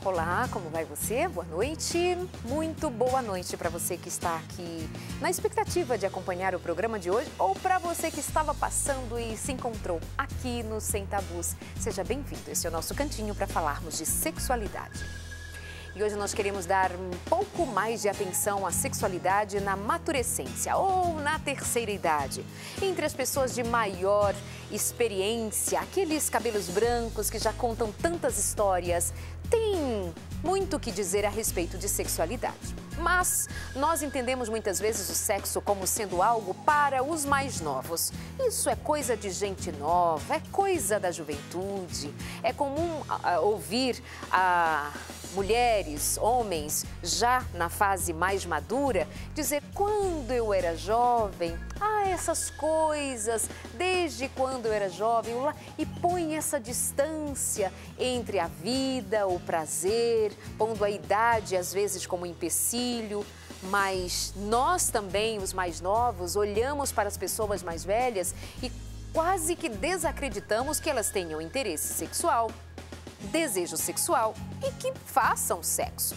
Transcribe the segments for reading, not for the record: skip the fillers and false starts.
Olá, como vai você? Boa noite. Muito boa noite para você que está aqui na expectativa de acompanhar o programa de hoje ou para você que estava passando e se encontrou aqui no Sem Tabus. Seja bem-vindo. Esse é o nosso cantinho para falarmos de sexualidade. E hoje nós queremos dar um pouco mais de atenção à sexualidade na maturescência ou na terceira idade. Entre as pessoas de maior experiência, aqueles cabelos brancos que já contam tantas histórias, tem muito o que dizer a respeito de sexualidade. Mas nós entendemos muitas vezes o sexo como sendo algo para os mais novos. Isso é coisa de gente nova, é coisa da juventude. É comum ouvir mulheres, homens, já na fase mais madura, dizer quando eu era jovem, essas coisas, desde quando eu era jovem, e põe essa distância entre a vida, o prazer, pondo a idade às vezes como empecilho. Mas nós também, os mais novos, olhamos para as pessoas mais velhas e quase que desacreditamos que elas tenham interesse sexual, desejo sexual e que façam sexo.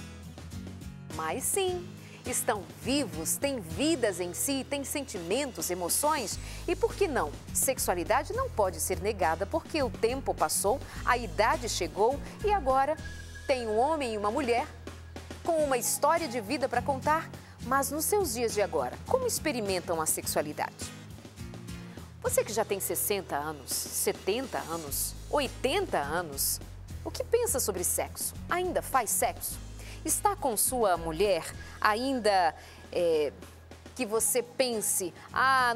Mas sim, estão vivos, têm vidas em si, têm sentimentos, emoções e por que não? Sexualidade não pode ser negada porque o tempo passou, a idade chegou e agora tem um homem e uma mulher com uma história de vida para contar, mas nos seus dias de agora, como experimentam a sexualidade? Você que já tem 60 anos, 70 anos, 80 anos, o que pensa sobre sexo? Ainda faz sexo? Está com sua mulher ainda que você pense,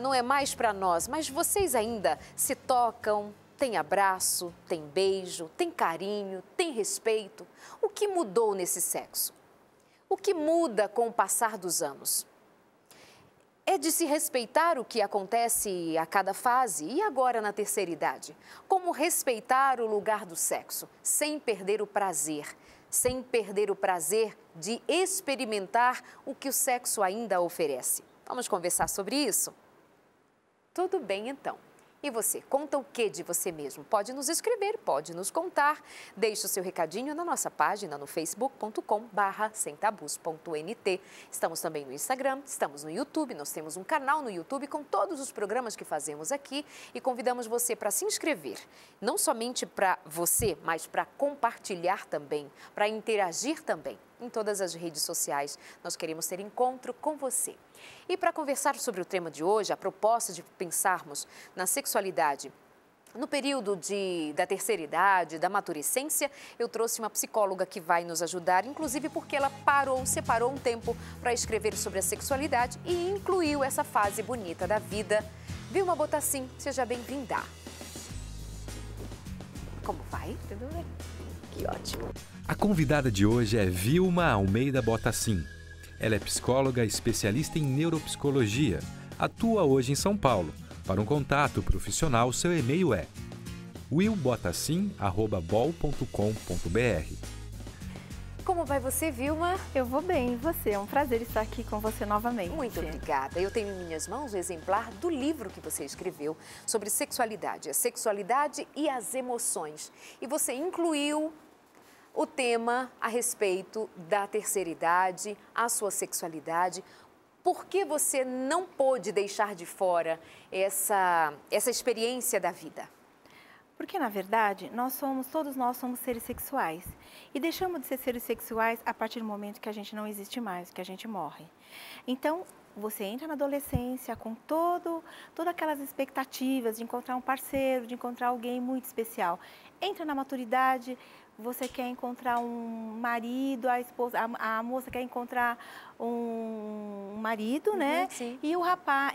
não é mais para nós, mas vocês ainda se tocam, tem abraço, tem beijo, tem carinho, tem respeito? O que mudou nesse sexo? O que muda com o passar dos anos? É de se respeitar o que acontece a cada fase e agora na terceira idade. Como respeitar o lugar do sexo, sem perder o prazer de experimentar o que o sexo ainda oferece. Vamos conversar sobre isso? Tudo bem então. E você, conta o que de você mesmo? Pode nos escrever, pode nos contar. Deixe o seu recadinho na nossa página no facebook.com/semtabus.nt. Estamos também no Instagram, estamos no YouTube, nós temos um canal no YouTube com todos os programas que fazemos aqui e convidamos você para se inscrever. Não somente para você, mas para compartilhar também, para interagir também. Em todas as redes sociais, nós queremos ter encontro com você. E para conversar sobre o tema de hoje, a proposta de pensarmos na sexualidade no período da terceira idade, da maturescência, eu trouxe uma psicóloga que vai nos ajudar, inclusive porque ela separou um tempo para escrever sobre a sexualidade e incluiu essa fase bonita da vida. Vilma Botassin, seja bem-vinda. Como vai? Tudo bem? Que ótimo. A convidada de hoje é Vilma Almeida Botassin. Ela é psicóloga especialista em neuropsicologia. Atua hoje em São Paulo. Para um contato profissional, seu e-mail é wilbotassin@bol.com.br. Como vai você, Vilma? Eu vou bem, e você? É um prazer estar aqui com você novamente. Muito obrigada. Eu tenho em minhas mãos o exemplar do livro que você escreveu sobre sexualidade, a sexualidade e as emoções. E você incluiu o tema a respeito da terceira idade, a sua sexualidade. Por que você não pôde deixar de fora essa experiência da vida? Porque, na verdade, todos nós somos seres sexuais. E deixamos de ser seres sexuais a partir do momento que a gente não existe mais, que a gente morre. Então, você entra na adolescência com todas aquelas expectativas de encontrar um parceiro, de encontrar alguém muito especial. Entra na maturidade, você quer encontrar um marido, a moça quer encontrar um marido, né? Sim. E o rapaz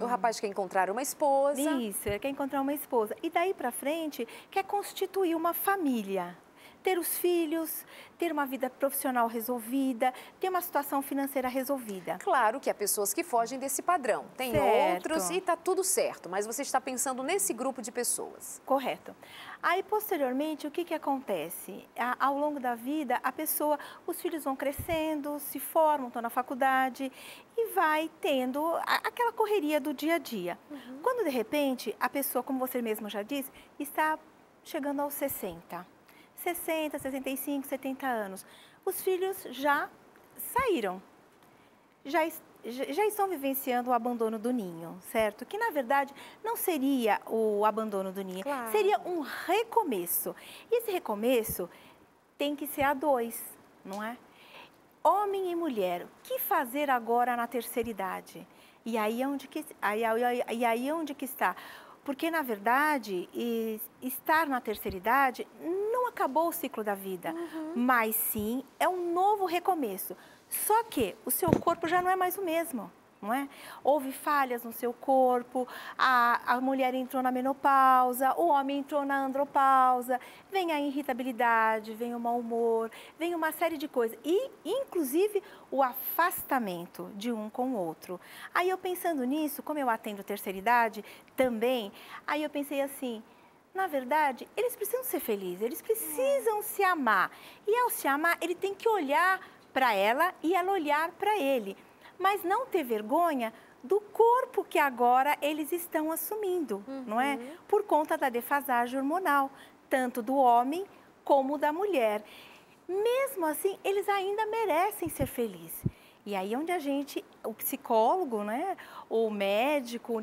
o rapaz quer encontrar uma esposa. Isso, ele quer encontrar uma esposa. E daí para frente, quer constituir uma família. Ter os filhos, ter uma vida profissional resolvida, ter uma situação financeira resolvida. Claro que há pessoas que fogem desse padrão. Tem outros e está tudo certo, mas você está pensando nesse grupo de pessoas. Correto. Aí, posteriormente, o que acontece? Ao longo da vida, os filhos vão crescendo, se formam, estão na faculdade e vai tendo aquela correria do dia a dia. Quando, de repente, a pessoa, como você mesmo já disse, está chegando aos 60. 60, 65, 70 anos. Os filhos já saíram, já estão vivenciando o abandono do ninho, certo? Que, na verdade, não seria o abandono do ninho, Claro. seria um recomeço. E esse recomeço tem que ser a dois, não é? Homem e mulher, o que fazer agora na terceira idade? E aí onde que está? Porque, na verdade, estar na terceira idade não acabou o ciclo da vida, mas sim é um novo recomeço. Só que o seu corpo já não é mais o mesmo, não é? Houve falhas no seu corpo, a mulher entrou na menopausa, o homem entrou na andropausa, vem a irritabilidade, vem o mau humor, vem uma série de coisas. E, inclusive, o afastamento de um com o outro. Aí eu pensando nisso, como eu atendo terceira idade também, aí eu pensei assim, na verdade, eles precisam ser felizes, eles precisam se amar. E ao se amar, ele tem que olhar para ela e ela olhar para ele. Mas não ter vergonha do corpo que agora eles estão assumindo, não é? Por conta da defasagem hormonal, tanto do homem como da mulher. Mesmo assim, eles ainda merecem ser felizes. E aí onde o psicólogo, né, o médico, o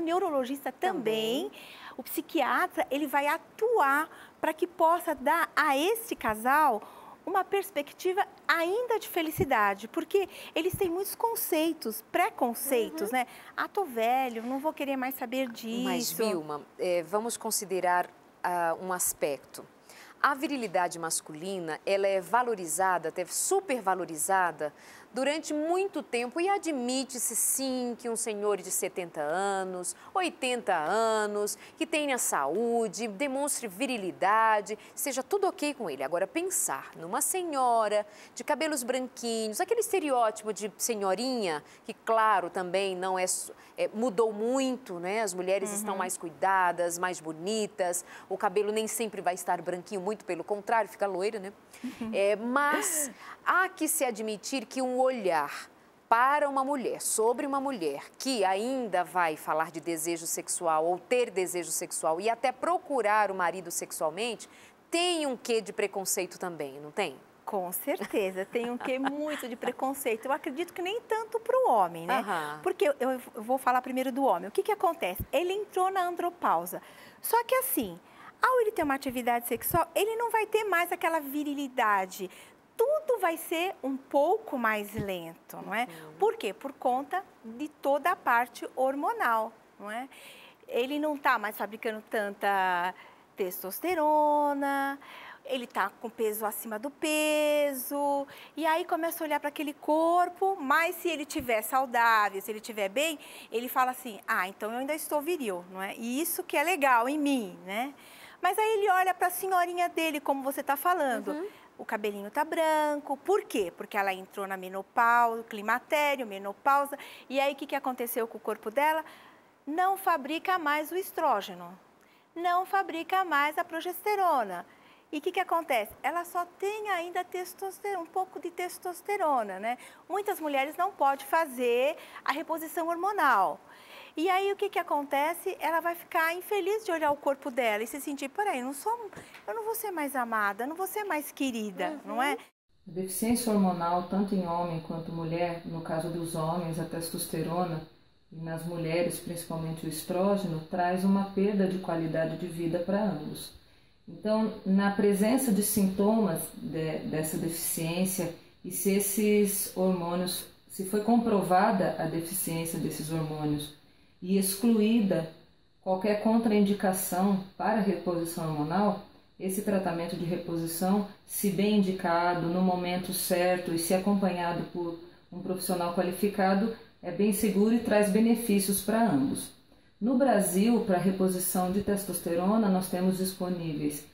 neurologista também, o psiquiatra, ele vai atuar para que possa dar a esse casal uma perspectiva ainda de felicidade, porque eles têm muitos conceitos, preconceitos, né? Ah, tô velho, não vou querer mais saber disso. Mas, Vilma, vamos considerar um aspecto. A virilidade masculina, ela é valorizada, até supervalorizada, durante muito tempo e admite-se sim que um senhor de 70 anos, 80 anos, que tenha saúde, demonstre virilidade, seja tudo ok com ele. Agora, pensar numa senhora de cabelos branquinhos, aquele estereótipo de senhorinha, que claro, também não mudou muito, né? As mulheres estão mais cuidadas, mais bonitas, o cabelo nem sempre vai estar branquinho, muito pelo contrário, fica loira, né? Mas há que se admitir que um olhar para uma mulher, sobre uma mulher que ainda vai falar de desejo sexual ou ter desejo sexual e até procurar o marido sexualmente, tem um quê de preconceito também, não tem? Com certeza, tem um quê muito de preconceito. Eu acredito que nem tanto para o homem, né? Porque eu vou falar primeiro do homem. O que acontece? Ele entrou na andropausa. Só que assim, ao ele ter uma atividade sexual, ele não vai ter mais aquela virilidade. Tudo vai ser um pouco mais lento, não é? Por quê? Por conta de toda a parte hormonal, não é? Ele não está mais fabricando tanta testosterona, ele está com peso acima do peso, e aí começa a olhar para aquele corpo, mas se ele estiver saudável, se ele estiver bem, ele fala assim, ah, então eu ainda estou viril, não é? E isso que é legal em mim, né? Mas aí ele olha para a senhorinha dele, como você está falando, o cabelinho tá branco, por quê? Porque ela entrou na menopausa, climatério, menopausa, e aí o que aconteceu com o corpo dela? Não fabrica mais o estrógeno, não fabrica mais a progesterona. E o que acontece? Ela só tem ainda testosterona, um pouco de testosterona, né? Muitas mulheres não podem fazer a reposição hormonal. E aí o que acontece? Ela vai ficar infeliz de olhar o corpo dela e se sentir, peraí, eu não vou ser mais amada, não vou ser mais querida, não é? A deficiência hormonal, tanto em homem quanto mulher, no caso dos homens, a testosterona, e nas mulheres, principalmente o estrógeno, traz uma perda de qualidade de vida para ambos. Então, na presença de sintomas dessa deficiência, e se esses hormônios, se foi comprovada a deficiência desses hormônios e excluída qualquer contraindicação para reposição hormonal, esse tratamento de reposição, se bem indicado, no momento certo e se acompanhado por um profissional qualificado, é bem seguro e traz benefícios para ambos. No Brasil, para reposição de testosterona, nós temos disponíveis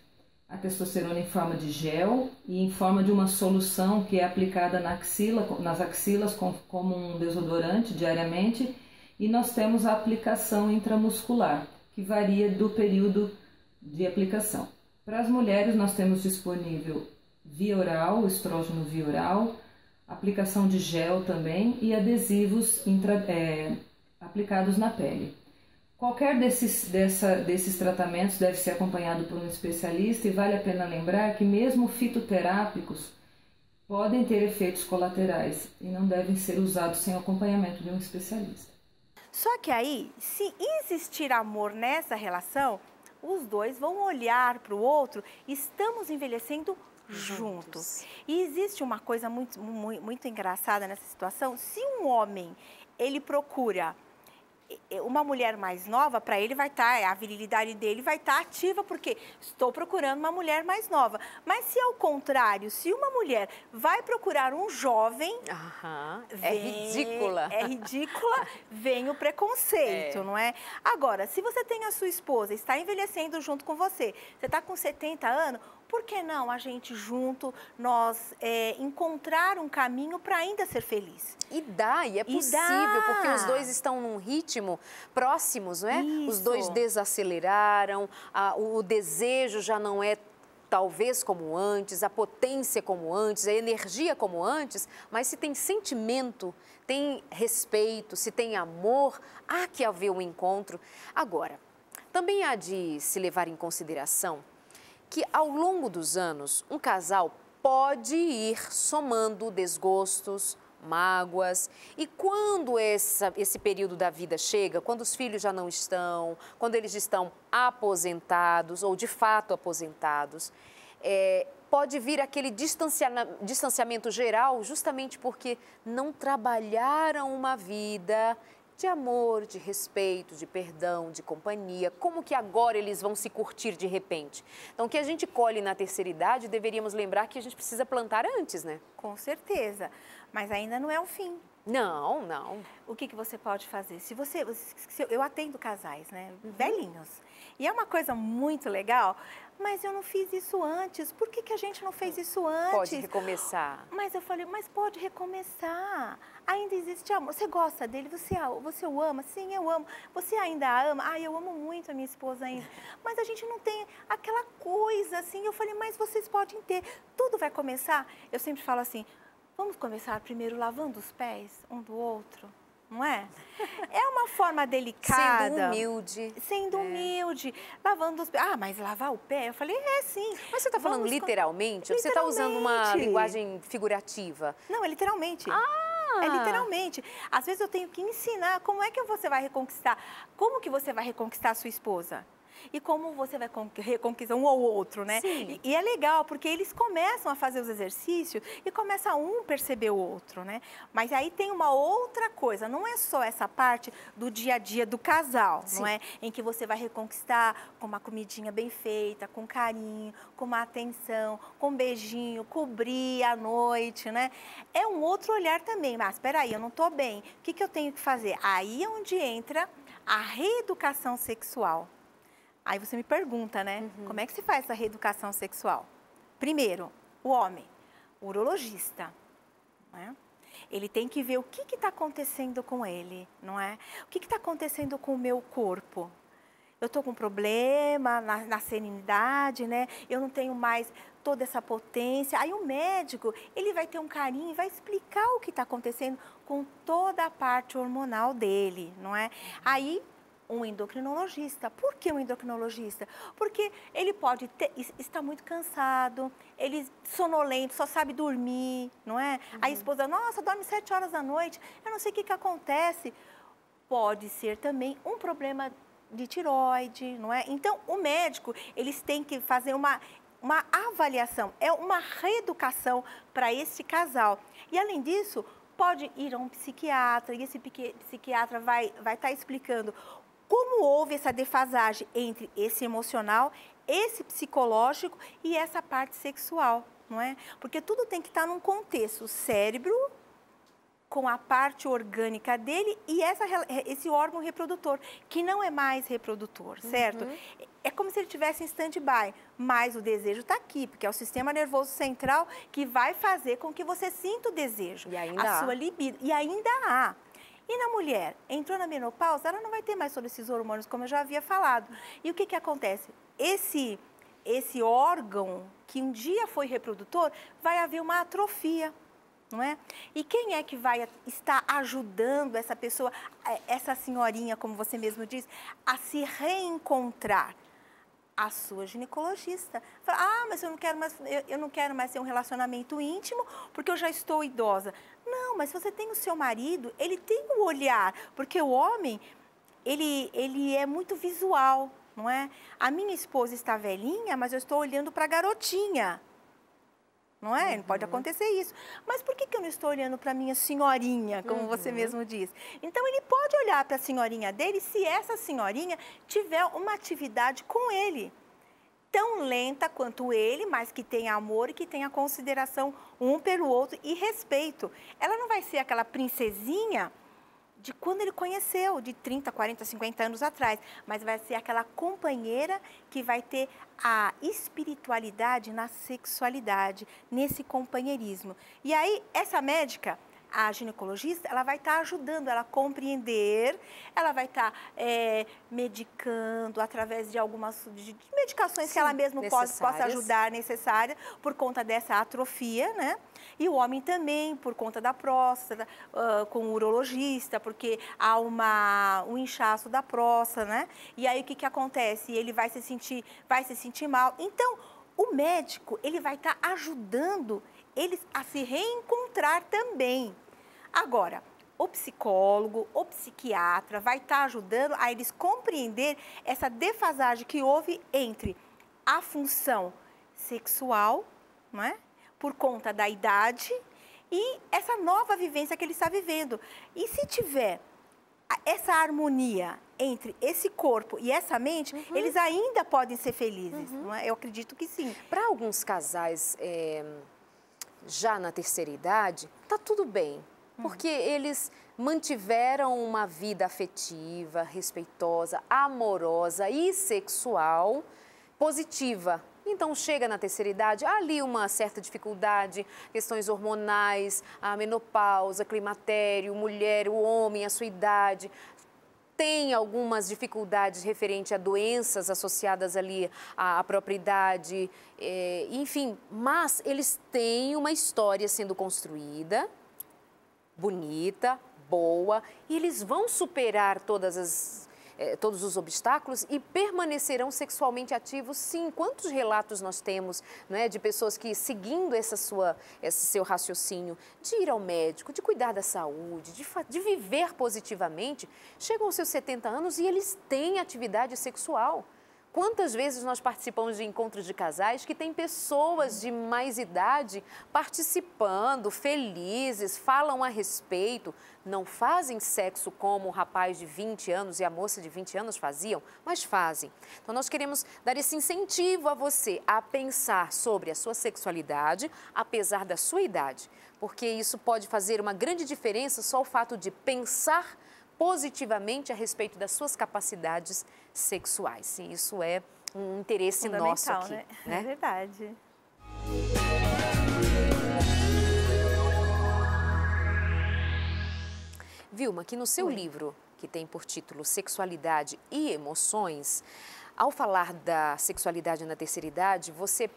a testosterona em forma de gel e em forma de uma solução que é aplicada nas axilas como um desodorante diariamente, e nós temos a aplicação intramuscular, que varia do período de aplicação. Para as mulheres, nós temos disponível via oral, estrógeno via oral, aplicação de gel também e adesivos aplicados na pele. Qualquer desses tratamentos deve ser acompanhado por um especialista e vale a pena lembrar que mesmo fitoterápicos podem ter efeitos colaterais e não devem ser usados sem o acompanhamento de um especialista. Só que aí, se existir amor nessa relação, os dois vão olhar para o outro, estamos envelhecendo juntos. E existe uma coisa muito engraçada nessa situação, se um homem, ele procura uma mulher mais nova, para ele vai estar, a virilidade dele vai estar ativa, porque estou procurando uma mulher mais nova. Mas se ao contrário, se uma mulher vai procurar um jovem... é ridícula. É ridícula, vem o preconceito, não é? Agora, se você tem a sua esposa, está envelhecendo junto com você está com 70 anos, por que não a gente junto, nós encontrar um caminho para ainda ser feliz? E é possível, porque os dois estão num ritmo próximos, não é? Isso. Os dois desaceleraram, o desejo já não é talvez como antes, a potência como antes, a energia como antes, mas se tem sentimento, tem respeito, se tem amor, há que haver um encontro. Agora, também há de se levar em consideração que ao longo dos anos, um casal pode ir somando desgostos, mágoas, e quando esse período da vida chega, quando os filhos já não estão, quando eles estão aposentados ou de fato aposentados, pode vir aquele distanciamento geral justamente porque não trabalharam uma vida de amor, de respeito, de perdão, de companhia. Como que agora eles vão se curtir de repente? Então, o que a gente colhe na terceira idade, deveríamos lembrar que a gente precisa plantar antes, né? Com certeza, mas ainda não é o fim. Não, não. O que você pode fazer? Eu atendo casais, né? Velhinhos. E é uma coisa muito legal, mas eu não fiz isso antes. Por que a gente não fez isso antes? Pode recomeçar. Mas eu falei, mas pode recomeçar. Ainda existe amor. Você gosta dele? Você o ama? Sim, eu amo. Você ainda a ama? Eu amo muito a minha esposa ainda. Mas a gente não tem aquela coisa assim. Eu falei, mas vocês podem ter. Tudo vai começar. Eu sempre falo assim, vamos começar primeiro lavando os pés um do outro, não é? É uma forma delicada. Sendo humilde. Sendo humilde. Lavando os pés. Mas lavar o pé? Eu falei, sim. Mas você está falando literalmente? Ou você está usando uma linguagem figurativa? Não, é literalmente. É literalmente. Às vezes eu tenho que ensinar como é que você vai reconquistar. Como que você vai reconquistar a sua esposa? E como você vai reconquistar um ou outro, né? E é legal, porque eles começam a fazer os exercícios e começa um perceber o outro, né? Mas aí tem uma outra coisa, não é só essa parte do dia a dia do casal, não é? Em que você vai reconquistar com uma comidinha bem feita, com carinho, com uma atenção, com um beijinho, cobrir à noite, né? É um outro olhar também, mas espera aí, eu não estou bem, o que eu tenho que fazer? Aí é onde entra a reeducação sexual. Aí você me pergunta, né? Como é que se faz essa reeducação sexual? Primeiro, o homem, o urologista, né? Ele tem que ver o que está acontecendo com ele, não é? O que está acontecendo com o meu corpo? Eu estou com problema na serenidade, né? Eu não tenho mais toda essa potência. Aí o médico, ele vai ter um carinho e vai explicar o que está acontecendo com toda a parte hormonal dele, não é? Aí um endocrinologista. Por que um endocrinologista? Porque ele pode estar muito cansado, ele sonolento, só sabe dormir, não é? A esposa, nossa, dorme 7 horas da noite, eu não sei o que acontece. Pode ser também um problema de tireoide, não é? Então, o médico, eles têm que fazer uma avaliação, é uma reeducação para esse casal. E, além disso, pode ir a um psiquiatra, e esse psiquiatra vai estar explicando como houve essa defasagem entre esse emocional, esse psicológico e essa parte sexual, não é? Porque tudo tem que estar num contexto, o cérebro com a parte orgânica dele e esse órgão reprodutor, que não é mais reprodutor, certo? É como se ele estivesse em stand-by, mas o desejo está aqui, porque é o sistema nervoso central que vai fazer com que você sinta o desejo, a sua libido, e ainda há. E na mulher, entrou na menopausa, ela não vai ter mais todos esses hormônios, como eu já havia falado. E o que acontece? Esse órgão que um dia foi reprodutor, vai haver uma atrofia. não é? E quem é que vai estar ajudando essa pessoa, essa senhorinha, como você mesmo diz, a se reencontrar? A sua ginecologista. Fala, mas eu não quero mais ter um relacionamento íntimo porque eu já estou idosa. Não, mas você tem o seu marido, ele tem o olhar, porque o homem, ele é muito visual, não é? A minha esposa está velhinha, mas eu estou olhando para a garotinha. Não é? Não pode acontecer isso. Mas por que eu não estou olhando para a minha senhorinha, como você mesmo diz? Então, ele pode olhar para a senhorinha dele se essa senhorinha tiver uma atividade com ele. Tão lenta quanto ele, mas que tenha amor e que tenha consideração um pelo outro e respeito. Ela não vai ser aquela princesinha de quando ele conheceu, de 30, 40, 50 anos atrás, mas vai ser aquela companheira que vai ter a espiritualidade na sexualidade, nesse companheirismo. E aí, essa médica, a ginecologista, ela vai estar ajudando ela a compreender, ela vai estar medicando através de algumas medicações que ela mesma possa ajudar, necessária, por conta dessa atrofia, né? E o homem também, por conta da próstata, com o urologista, porque há um inchaço da próstata, né? E aí o que acontece? Ele vai se sentir mal. Então, o médico, ele vai estar ajudando eles a se reencontrar também. Agora, o psicólogo, o psiquiatra vai estar ajudando a eles compreender essa defasagem que houve entre a função sexual, não é? Por conta da idade e essa nova vivência que ele está vivendo. E se tiver essa harmonia entre esse corpo e essa mente, eles ainda podem ser felizes, não é? Eu acredito que sim. Para alguns casais já na terceira idade, tá tudo bem, porque eles mantiveram uma vida afetiva, respeitosa, amorosa e sexual positiva. Então, chega na terceira idade, há ali uma certa dificuldade, questões hormonais, a menopausa, climatério, mulher, o homem, a sua idade. Tem algumas dificuldades referentes a doenças associadas ali à própria idade, enfim. Mas eles têm uma história sendo construída, bonita, boa, e eles vão superar todos os obstáculos e permanecerão sexualmente ativos, sim. Quantos relatos nós temos, né, de pessoas que, seguindo esse seu raciocínio de ir ao médico, de cuidar da saúde, de viver positivamente, chegam aos seus 70 anos e eles têm atividade sexual. Quantas vezes nós participamos de encontros de casais que tem pessoas de mais idade participando, felizes, falam a respeito, não fazem sexo como o rapaz de 20 anos e a moça de 20 anos faziam, mas fazem. Então, nós queremos dar esse incentivo a você a pensar sobre a sua sexualidade, apesar da sua idade, porque isso pode fazer uma grande diferença só o fato de pensar positivamente a respeito das suas capacidades sexuais. E isso é um interesse nosso aqui. Né? É verdade. Vilma, aqui no seu livro, que tem por título Sexualidade e Emoções, ao falar da sexualidade na terceira idade, você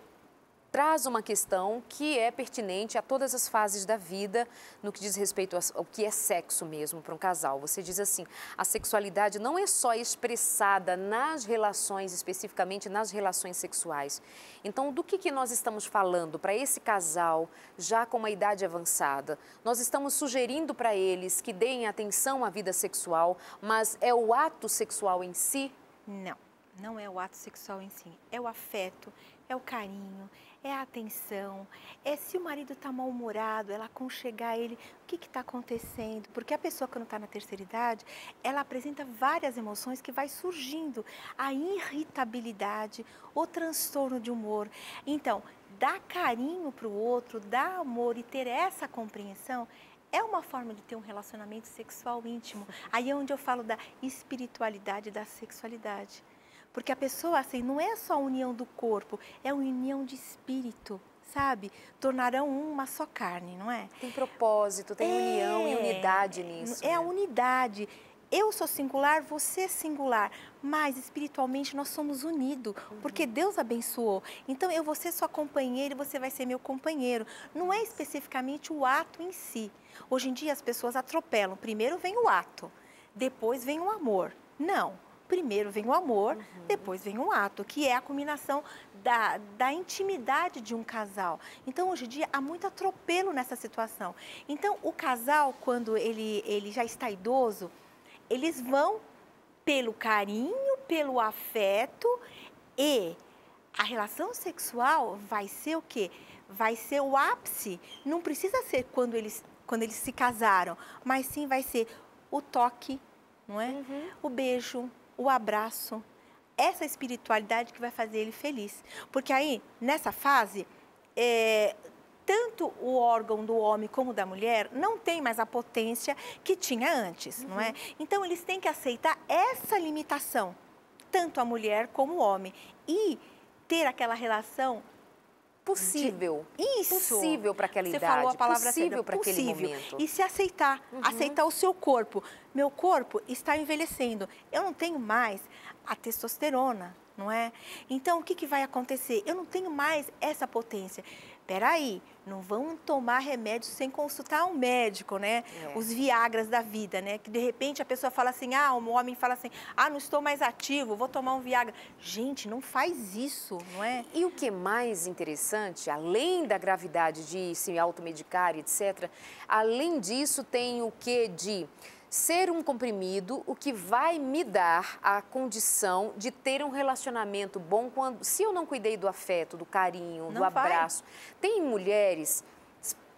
traz uma questão que é pertinente a todas as fases da vida no que diz respeito ao que é sexo mesmo para um casal. Você diz assim, a sexualidade não é só expressada nas relações, especificamente nas relações sexuais. Então, do que nós estamos falando para esse casal já com uma idade avançada? Nós estamos sugerindo para eles que deem atenção à vida sexual, mas é o ato sexual em si? Não, não é o ato sexual em si. É o afeto, é o carinho, é a atenção, é se o marido está mal-humorado, ela aconchegar ele, o que está acontecendo? Porque a pessoa, quando está na terceira idade, ela apresenta várias emoções que vai surgindo, a irritabilidade, o transtorno de humor. Então, dar carinho para o outro, dar amor e ter essa compreensão, é uma forma de ter um relacionamento sexual íntimo. Aí é onde eu falo da espiritualidade da sexualidade. Porque a pessoa, assim, não é só a união do corpo, é a união de espírito, sabe? Tornarão uma só carne, não é? Tem propósito, tem união e unidade nisso. É a unidade. eu sou singular, você é singular, mas espiritualmente nós somos unidos, porque Deus abençoou. Então eu vou ser sua companheira e você vai ser meu companheiro. Não é especificamente o ato em si. Hoje em dia as pessoas atropelam. Primeiro vem o ato, depois vem o amor. Não. Primeiro vem o amor, depois vem o ato, que é a culminação da intimidade de um casal. Então, hoje em dia, há muito atropelo nessa situação. Então, o casal, quando ele já está idoso, eles vão pelo carinho, pelo afeto, e a relação sexual vai ser o quê? Vai ser o ápice. Não precisa ser quando eles se casaram, mas sim vai ser o toque, não é? O beijo, o abraço, essa espiritualidade que vai fazer ele feliz. Porque aí, nessa fase, tanto o órgão do homem como da mulher não tem mais a potência que tinha antes, não é? Então, eles têm que aceitar essa limitação, tanto a mulher como o homem, e ter aquela relação possível. Isso. Possível para aquela idade. Você falou a palavra possível para aquele momento. E se aceitar, aceitar o seu corpo. Meu corpo está envelhecendo. Eu não tenho mais a testosterona, não é? Então, o que vai acontecer? Eu não tenho mais essa potência. Peraí, não vão tomar remédio sem consultar um médico, né? Os Viagras da vida, né? Que de repente a pessoa fala assim, um homem fala assim, não estou mais ativo, vou tomar um Viagra. Gente, não faz isso, não é? E o que é mais interessante, além da gravidade de se automedicar, etc., além disso tem o que de ser um comprimido, o que vai me dar a condição de ter um relacionamento bom se eu não cuidei do afeto, do carinho, do abraço. Tem mulheres,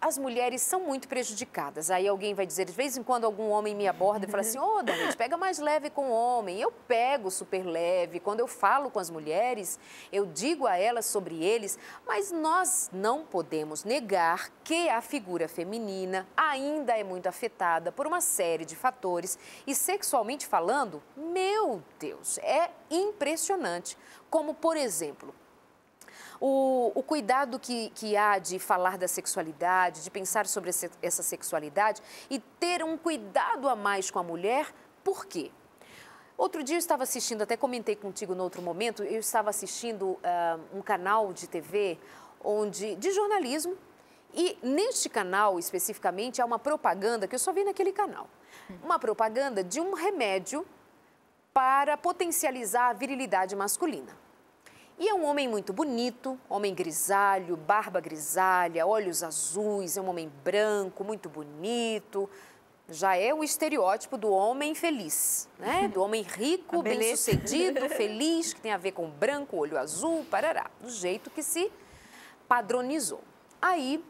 as mulheres são muito prejudicadas. Aí alguém vai dizer, de vez em quando algum homem me aborda e fala assim, Dani, pega mais leve com o homem. Eu pego super leve. Quando eu falo com as mulheres, eu digo a elas sobre eles, mas nós não podemos negar que a figura feminina ainda é muito afetada por uma série de fatores. E sexualmente falando, meu Deus, é impressionante. Como, por exemplo, o cuidado que há de falar da sexualidade, de pensar sobre essa sexualidade e ter um cuidado a mais com a mulher. Por quê? Outro dia eu estava assistindo, até comentei contigo no outro momento, eu estava assistindo um canal de TV de jornalismo, e neste canal especificamente há uma propaganda que eu só vi naquele canal. Uma propaganda de um remédio para potencializar a virilidade masculina. E é um homem muito bonito, homem grisalho, barba grisalha, olhos azuis, é um homem branco, muito bonito. Já é o estereótipo do homem feliz, né? Do homem rico, bem-sucedido, feliz, que tem a ver com branco, olho azul, parará, do jeito que se padronizou. Aí,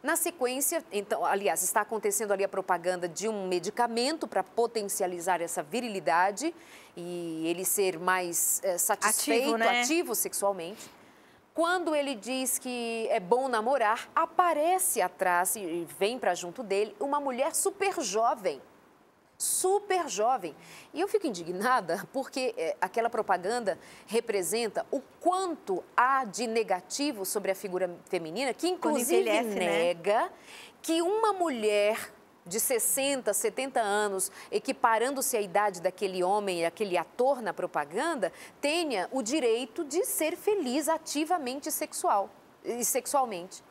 na sequência, então, aliás, está acontecendo ali a propaganda de um medicamento para potencializar essa virilidade e ele ser mais satisfeito, ativo sexualmente. Quando ele diz que é bom namorar, aparece atrás e vem para junto dele uma mulher super jovem. Super jovem. E eu fico indignada porque aquela propaganda representa o quanto há de negativo sobre a figura feminina, que inclusive nega que uma mulher de 60, 70 anos, equiparando-se à idade daquele homem, aquele ator na propaganda, tenha o direito de ser feliz ativamente sexualmente.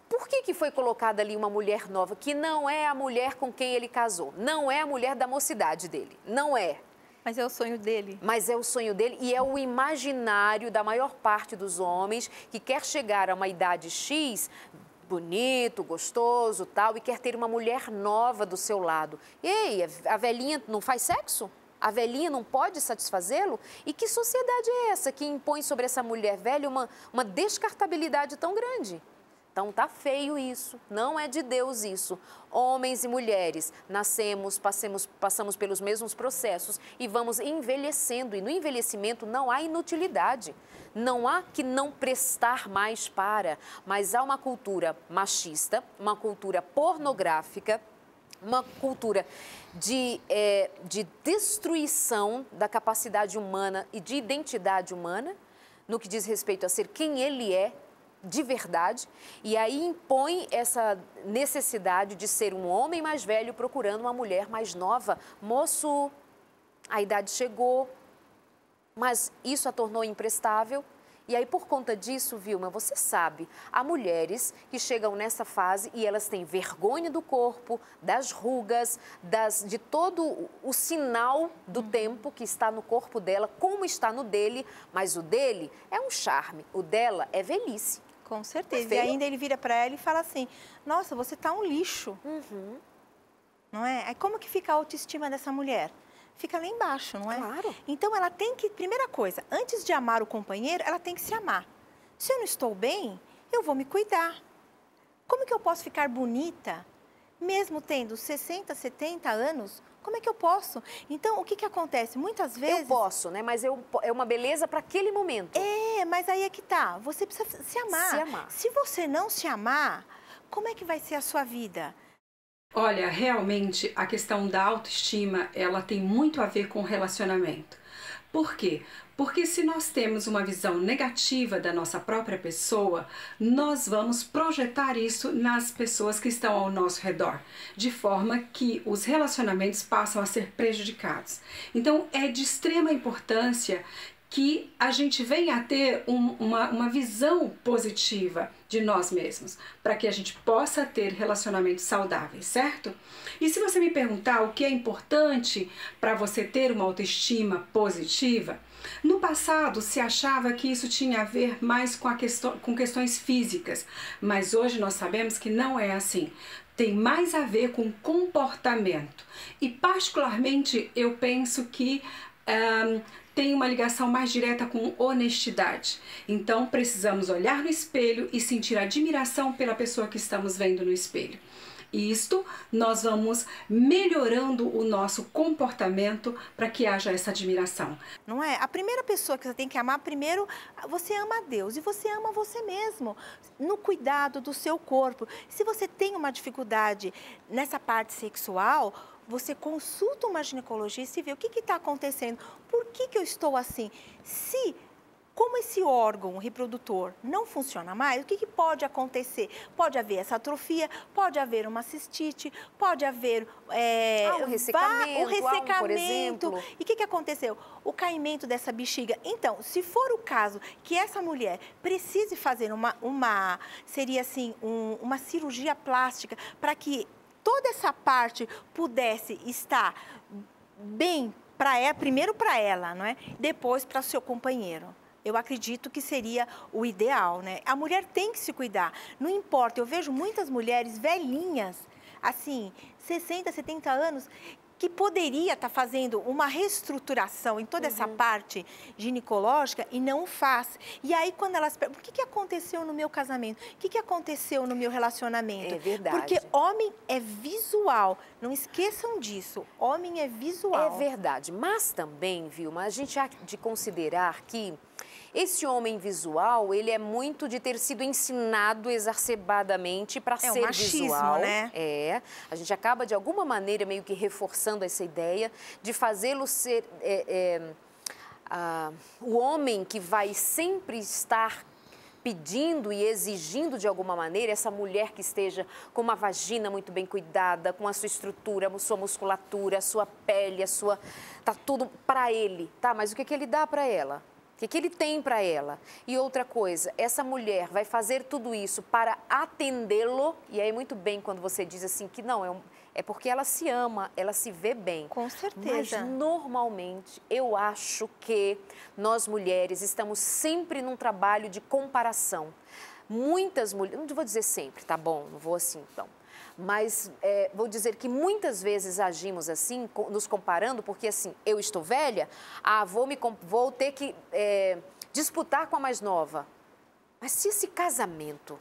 Por que foi colocada ali uma mulher nova, que não é a mulher com quem ele casou, não é a mulher da mocidade dele, não é. Mas é o sonho dele. Mas é o sonho dele e é o imaginário da maior parte dos homens que quer chegar a uma idade X, bonito, gostoso, tal, e quer ter uma mulher nova do seu lado. Ei, a velhinha não faz sexo? A velhinha não pode satisfazê-lo? E que sociedade é essa que impõe sobre essa mulher velha uma descartabilidade tão grande? Então, tá feio isso, não é de Deus isso. Homens e mulheres, nascemos, passamos pelos mesmos processos e vamos envelhecendo. E no envelhecimento não há inutilidade, não há que não prestar mais para. Mas há uma cultura machista, uma cultura pornográfica, uma cultura de destruição da capacidade humana e de identidade humana, no que diz respeito a ser quem ele é, de verdade, e aí impõe essa necessidade de ser um homem mais velho procurando uma mulher mais nova. Moço, a idade chegou, mas isso a tornou imprestável. E aí, por conta disso, Vilma, você sabe, há mulheres que chegam nessa fase e elas têm vergonha do corpo, das rugas, de todo o sinal do tempo que está no corpo dela, como está no dele, mas o dele é um charme, o dela é velhice. Com certeza. E ainda ele vira para ela e fala assim, nossa, você tá um lixo. Não é? Aí como que fica a autoestima dessa mulher? Fica lá embaixo, não é? Claro. Então, ela tem que, primeira coisa, antes de amar o companheiro, ela tem que se amar. Se eu não estou bem, eu vou me cuidar. Como que eu posso ficar bonita, mesmo tendo 60, 70 anos? Como é que eu posso? Então, o que que acontece? Muitas vezes... Eu posso, né? Mas é uma beleza para aquele momento. Mas aí é que tá. Você precisa se amar. Se amar. Se você não se amar, como é que vai ser a sua vida? Olha, realmente a questão da autoestima, ela tem muito a ver com o relacionamento. Por quê? Porque se nós temos uma visão negativa da nossa própria pessoa, nós vamos projetar isso nas pessoas que estão ao nosso redor, de forma que os relacionamentos passam a ser prejudicados. Então, é de extrema importância que a gente venha a ter uma visão positiva de nós mesmos, para que a gente possa ter relacionamentos saudáveis, certo? E se você me perguntar o que é importante para você ter uma autoestima positiva, no passado se achava que isso tinha a ver mais com questões físicas, mas hoje nós sabemos que não é assim. Tem mais a ver com comportamento. E particularmente eu penso que tem uma ligação mais direta com honestidade. Então, precisamos olhar no espelho e sentir admiração pela pessoa que estamos vendo no espelho. E isto, nós vamos melhorando o nosso comportamento para que haja essa admiração. Não é? A primeira pessoa que você tem que amar, primeiro, você ama a Deus e você ama você mesmo, no cuidado do seu corpo. Se você tem uma dificuldade nessa parte sexual, você consulta uma ginecologista e vê o que está acontecendo. Por que eu estou assim? Como esse órgão reprodutor não funciona mais, o que pode acontecer? Pode haver essa atrofia, pode haver uma cistite, pode haver um ressecamento, por exemplo. E o que aconteceu? O caimento dessa bexiga. Então, se for o caso que essa mulher precise fazer seria assim, uma cirurgia plástica para que toda essa parte pudesse estar bem primeiro para ela, não é? Depois para o seu companheiro. Eu acredito que seria o ideal, né? A mulher tem que se cuidar. Não importa, eu vejo muitas mulheres velhinhas, assim, 60, 70 anos, que poderia estar fazendo uma reestruturação em toda essa parte ginecológica e não faz. E aí, quando elas perguntam, o que aconteceu no meu casamento? O que aconteceu no meu relacionamento? É verdade. Porque homem é visual. Não esqueçam disso. Homem é visual. É verdade. Mas também, Vilma, a gente há de considerar que esse homem visual, ele é muito de ter sido ensinado exacerbadamente para ser machismo, visual. Né? A gente acaba de alguma maneira meio que reforçando essa ideia de fazê-lo ser o homem que vai sempre estar pedindo e exigindo de alguma maneira essa mulher que esteja com uma vagina muito bem cuidada, com a sua estrutura, a sua musculatura, a sua pele, tá tudo para ele, tá? Mas o que ele dá para ela? O que ele tem para ela? E outra coisa, essa mulher vai fazer tudo isso para atendê-lo, e aí muito bem quando você diz assim que não, é porque ela se ama, ela se vê bem. Com certeza. Mas normalmente eu acho que nós mulheres estamos sempre num trabalho de comparação. Muitas mulheres, não vou dizer sempre, tá bom, não vou assim então. Mas vou dizer que muitas vezes agimos assim, nos comparando, porque assim, eu estou velha, vou ter que disputar com a mais nova. Mas se esse casamento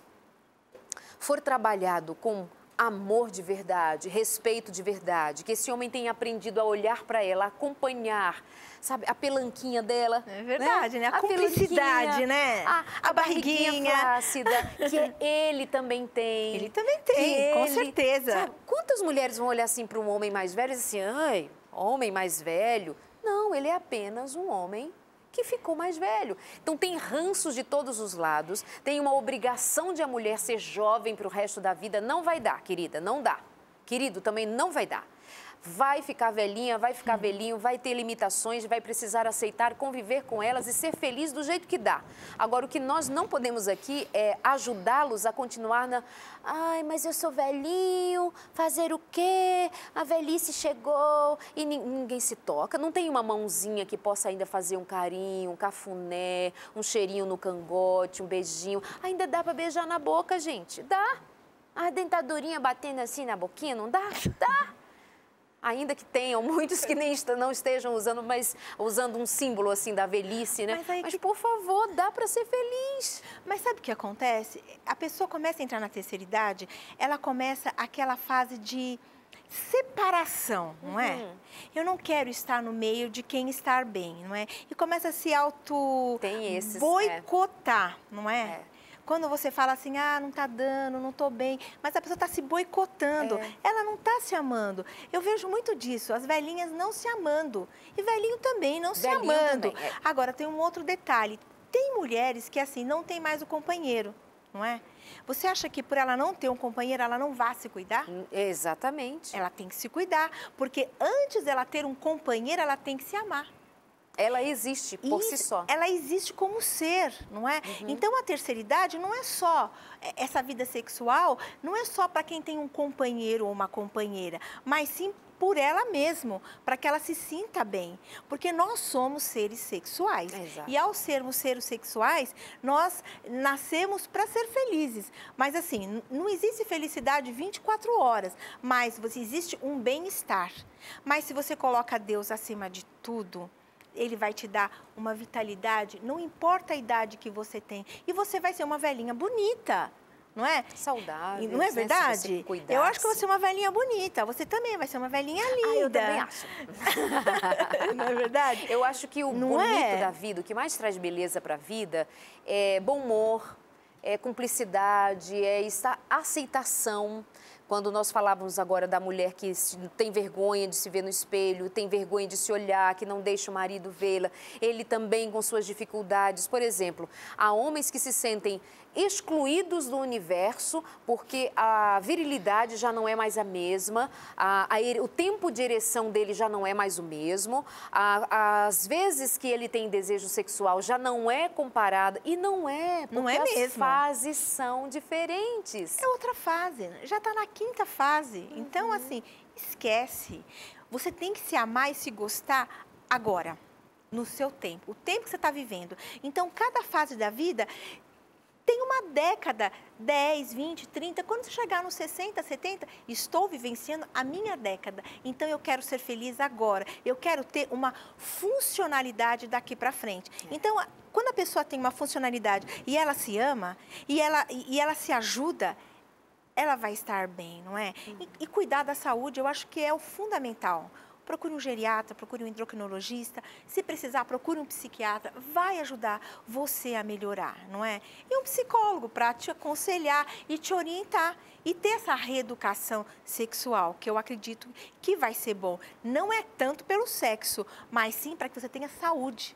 for trabalhado com amor de verdade, respeito de verdade, que esse homem tenha aprendido a olhar para ela, acompanhar, sabe, a pelanquinha dela. É verdade, né? A cumplicidade, né? A barriguinha flácida, que ele também tem. Ele também tem, com certeza. Sabe, quantas mulheres vão olhar assim para um homem mais velho e dizer assim, ai, homem mais velho? Não, ele é apenas um homem que ficou mais velho. Então tem ranços de todos os lados, tem uma obrigação de a mulher ser jovem para o resto da vida. Não vai dar, querida, não dá. Querido, também não vai dar. Vai ficar velhinha, vai ficar velhinho, vai ter limitações, vai precisar aceitar, conviver com elas e ser feliz do jeito que dá. Agora, o que nós não podemos aqui é ajudá-los a continuar na... Ai, mas eu sou velhinho, fazer o quê? A velhice chegou e ninguém se toca. Não tem uma mãozinha que possa ainda fazer um carinho, um cafuné, um cheirinho no cangote, um beijinho. Ainda dá para beijar na boca, gente. Dá. A dentadurinha batendo assim na boquinha, não dá? Dá. Ainda que tenham muitos que nem não estejam usando, mas usando um símbolo assim da velhice, né? Mas por favor, dá para ser feliz. Mas sabe o que acontece? A pessoa começa a entrar na terceira idade, ela começa aquela fase de separação, não é? Eu não quero estar no meio de quem estar bem, não é? E começa a se boicotar, não é? Quando você fala assim, ah, não tá dando, não tô bem, mas a pessoa tá se boicotando, ela não tá se amando. Eu vejo muito disso, as velhinhas não se amando e velhinho também não se amando. Agora, tem um outro detalhe, tem mulheres que assim, não tem mais o companheiro, não é? Você acha que por ela não ter um companheiro, ela não vai se cuidar? Exatamente. Ela tem que se cuidar, porque antes dela ter um companheiro, ela tem que se amar. Ela existe por si só. Ela existe como ser, não é? Então, a terceira idade não é só, essa vida sexual, não é só para quem tem um companheiro ou uma companheira, mas sim por ela mesma, para que ela se sinta bem. Porque nós somos seres sexuais. Exato. E ao sermos seres sexuais, nós nascemos para ser felizes. Mas assim, não existe felicidade 24 horas, mas existe um bem-estar. Mas se você coloca Deus acima de tudo, Ele vai te dar uma vitalidade, não importa a idade que você tem. E você vai ser uma velhinha bonita, não é? Saudável. Não é verdade? Né? Eu acho que você é uma velhinha bonita. Você também vai ser uma velhinha linda. Ah, eu também acho. Não é verdade? Eu acho que o bonito da vida, o que mais traz beleza para a vida é bom humor, é cumplicidade, é aceitação. Quando nós falávamos agora da mulher que tem vergonha de se ver no espelho, tem vergonha de se olhar, que não deixa o marido vê-la, ele também com suas dificuldades. Por exemplo, há homens que se sentem excluídos do universo porque a virilidade já não é mais a mesma, o tempo de ereção dele já não é mais o mesmo, às vezes que ele tem desejo sexual já não é comparado, e não é, porque as fases são diferentes. É outra fase, já está na quinta fase, então assim, esquece. Você tem que se amar e se gostar agora, no seu tempo, o tempo que você está vivendo. Então, cada fase da vida tem uma década, 10, 20, 30, quando você chegar nos 60, 70, estou vivenciando a minha década. Então, eu quero ser feliz agora. Eu quero ter uma funcionalidade daqui para frente. Então, quando a pessoa tem uma funcionalidade e ela se ama, e ela se ajuda, ela vai estar bem, não é? E cuidar da saúde, eu acho que é o fundamental. Procure um geriatra, procure um endocrinologista, se precisar, procure um psiquiatra, vai ajudar você a melhorar, não é? E um psicólogo para te aconselhar e te orientar e ter essa reeducação sexual, que eu acredito que vai ser bom. Não é tanto pelo sexo, mas sim para que você tenha saúde,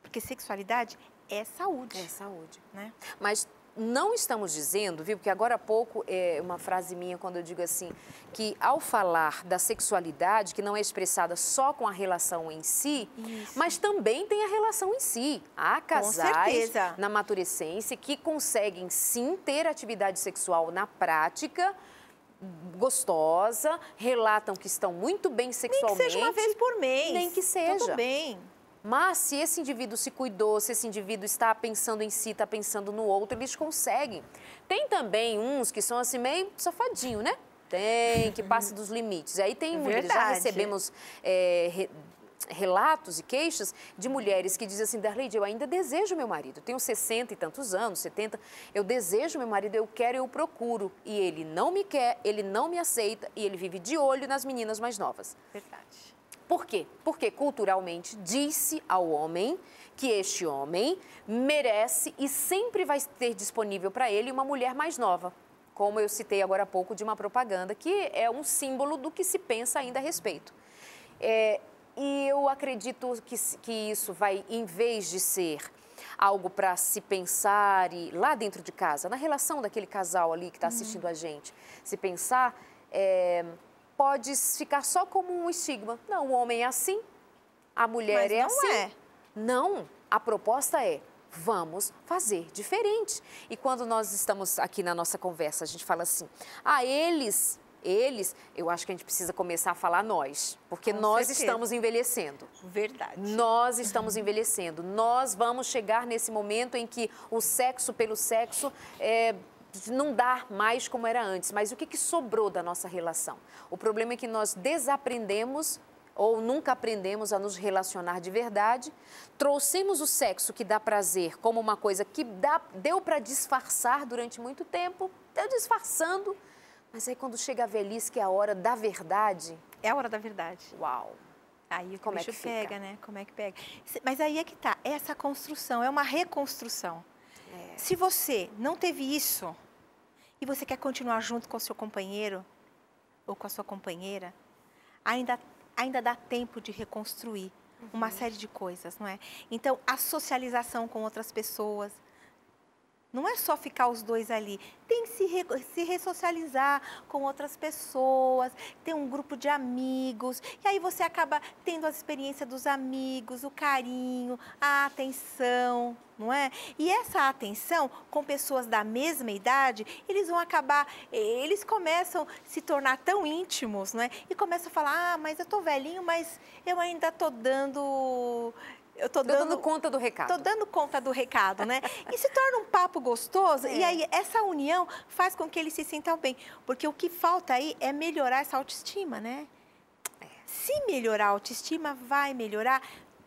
porque sexualidade é saúde. É saúde. Né? Mas não estamos dizendo, viu, porque agora há pouco é uma frase minha quando eu digo assim, que ao falar da sexualidade, que não é expressada só com a relação em si, mas também tem a relação em si. Há casais na maturescência que conseguem sim ter atividade sexual na prática, gostosa, relatam que estão muito bem sexualmente. Nem que seja uma vez por mês. Nem que seja. Tudo bem. Mas se esse indivíduo se cuidou, se esse indivíduo está pensando em si, está pensando no outro, eles conseguem. Tem também uns que são assim meio safadinho, né? Tem, que passa dos limites. Aí tem mulheres, já recebemos relatos e queixas de mulheres que dizem assim, Darleide, eu ainda desejo meu marido, tenho 60 e tantos anos, 70, eu desejo meu marido, eu quero, eu procuro. E ele não me quer, ele não me aceita e ele vive de olho nas meninas mais novas. Verdade. Por quê? Porque culturalmente diz-se ao homem que este homem merece e sempre vai ter disponível para ele uma mulher mais nova. Como eu citei agora há pouco de uma propaganda, que é um símbolo do que se pensa ainda a respeito. E eu acredito que isso vai, em vez de ser algo para se pensar e lá dentro de casa, na relação daquele casal ali que está assistindo a gente, se pensar, pode ficar só como um estigma. Não, o homem é assim, a mulher é assim. Não, a proposta é: vamos fazer diferente. E quando nós estamos aqui na nossa conversa, a gente fala assim, eles, eu acho que a gente precisa começar a falar nós, porque nós estamos envelhecendo. Verdade. Nós estamos envelhecendo. Nós vamos chegar nesse momento em que o sexo pelo sexo não dá mais como era antes. Mas o que sobrou da nossa relação? O problema é que nós desaprendemos ou nunca aprendemos a nos relacionar de verdade, trouxemos o sexo que dá prazer como uma coisa que deu para disfarçar durante muito tempo, deu disfarçando, mas aí quando chega a velhice, que é a hora da verdade... É a hora da verdade. Uau! Aí como é que pega, né? Como é que pega? Mas aí é que tá, essa construção, é uma reconstrução. Se você não teve isso e você quer continuar junto com o seu companheiro ou com a sua companheira, ainda dá tempo de reconstruir uma série de coisas, não é? Então, a socialização com outras pessoas, não é só ficar os dois ali, tem que se ressocializar com outras pessoas, ter um grupo de amigos, e aí você acaba tendo a experiência dos amigos, o carinho, a atenção, não é? E essa atenção com pessoas da mesma idade, eles começam a se tornar tão íntimos, não é? E começam a falar, mas eu tô velhinho, mas eu ainda tô dando... Tô dando conta do recado. Tô dando conta do recado, né? E se torna um papo gostoso, e aí essa união faz com que eles se sintam bem. Porque o que falta aí é melhorar essa autoestima, né? Se melhorar a autoestima, vai melhorar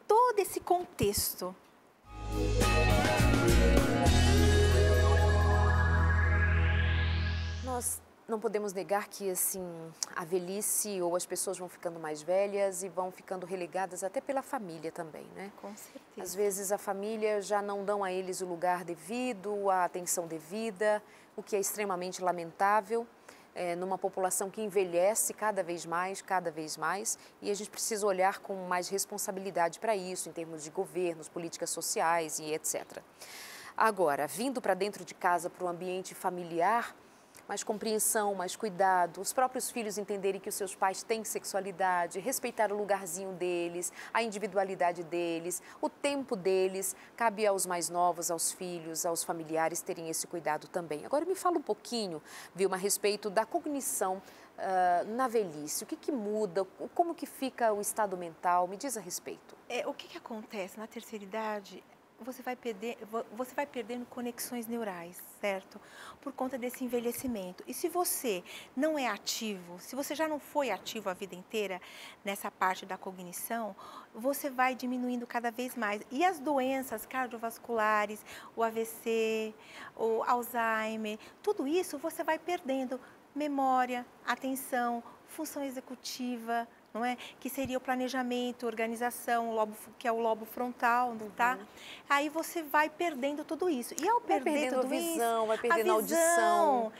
todo esse contexto. Nós não podemos negar que, assim, a velhice ou as pessoas vão ficando mais velhas e vão ficando relegadas até pela família também, né? Com certeza. Às vezes a família já não dão a eles o lugar devido, a atenção devida, o que é extremamente lamentável, numa população que envelhece cada vez mais, e a gente precisa olhar com mais responsabilidade para isso, em termos de governos, políticas sociais e etc. Agora, vindo para dentro de casa, para o ambiente familiar, mais compreensão, mais cuidado, os próprios filhos entenderem que os seus pais têm sexualidade, respeitar o lugarzinho deles, a individualidade deles, o tempo deles, cabe aos mais novos, aos filhos, aos familiares terem esse cuidado também. Agora me fala um pouquinho, Vilma, a respeito da cognição na velhice, o que muda, como que fica o estado mental, me diz a respeito. O que acontece na terceira idade? Você vai perdendo conexões neurais, certo? Por conta desse envelhecimento. E se você não é ativo, se você já não foi ativo a vida inteira nessa parte da cognição, você vai diminuindo cada vez mais. E as doenças cardiovasculares, o AVC, o Alzheimer, tudo isso você vai perdendo memória, atenção, função executiva, não é? Que seria o planejamento, organização, que é o lobo frontal, tá? Aí você vai perdendo tudo isso. E ao perder tudo isso, vai perdendo a audição,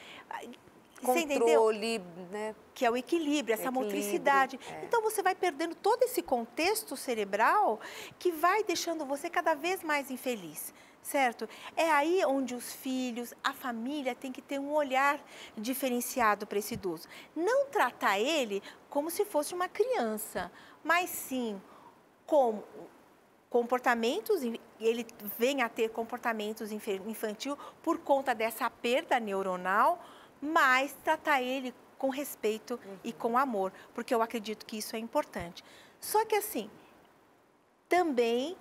controle, né? Que é o equilíbrio, essa motricidade. Então você vai perdendo todo esse contexto cerebral que vai deixando você cada vez mais infeliz. Certo? É aí onde os filhos, a família tem que ter um olhar diferenciado para esse idoso. Não tratar ele como se fosse uma criança, mas sim como comportamentos, ele vem a ter comportamentos infantil por conta dessa perda neuronal, mas tratar ele com respeito e com amor, porque eu acredito que isso é importante. Só que assim, também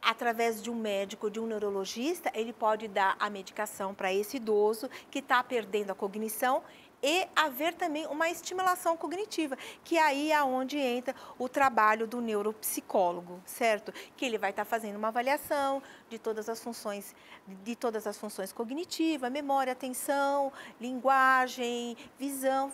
através de um médico, de um neurologista, ele pode dar a medicação para esse idoso que está perdendo a cognição e haver também uma estimulação cognitiva, que aí é onde entra o trabalho do neuropsicólogo, certo? Que ele vai estar fazendo uma avaliação de todas as funções cognitivas, memória, atenção, linguagem, visão,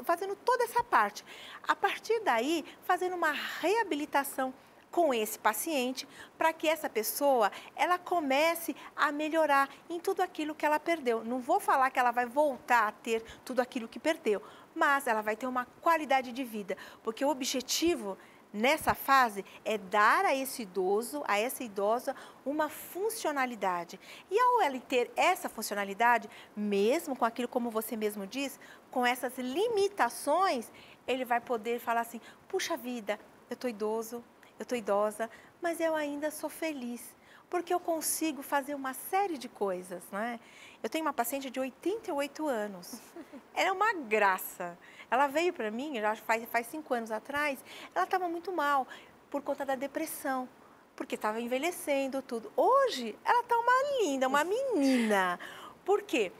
fazendo toda essa parte. A partir daí, fazendo uma reabilitação com esse paciente, para que essa pessoa, ela comece a melhorar em tudo aquilo que ela perdeu. Não vou falar que ela vai voltar a ter tudo aquilo que perdeu, mas ela vai ter uma qualidade de vida, porque o objetivo nessa fase é dar a esse idoso, a essa idosa, uma funcionalidade. E ao ele ter essa funcionalidade, mesmo com aquilo, como você mesmo diz, com essas limitações, ele vai poder falar assim, puxa vida, eu estou idoso, eu estou idosa, mas eu ainda sou feliz, porque eu consigo fazer uma série de coisas, não é? Eu tenho uma paciente de 88 anos, ela é uma graça. Ela veio para mim, já faz 5 anos atrás, ela estava muito mal por conta da depressão, porque estava envelhecendo tudo. Hoje, ela está uma linda, uma menina. Por quê?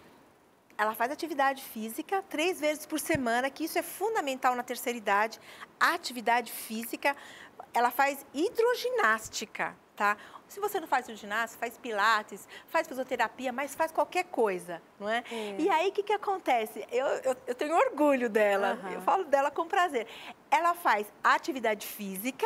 Ela faz atividade física 3 vezes por semana, que isso é fundamental na terceira idade. A atividade física, ela faz hidroginástica, tá? Se você não faz hidroginástica, faz pilates, faz fisioterapia, mas faz qualquer coisa, não é? E aí, o que acontece? Eu tenho orgulho dela, eu falo dela com prazer. Ela faz atividade física,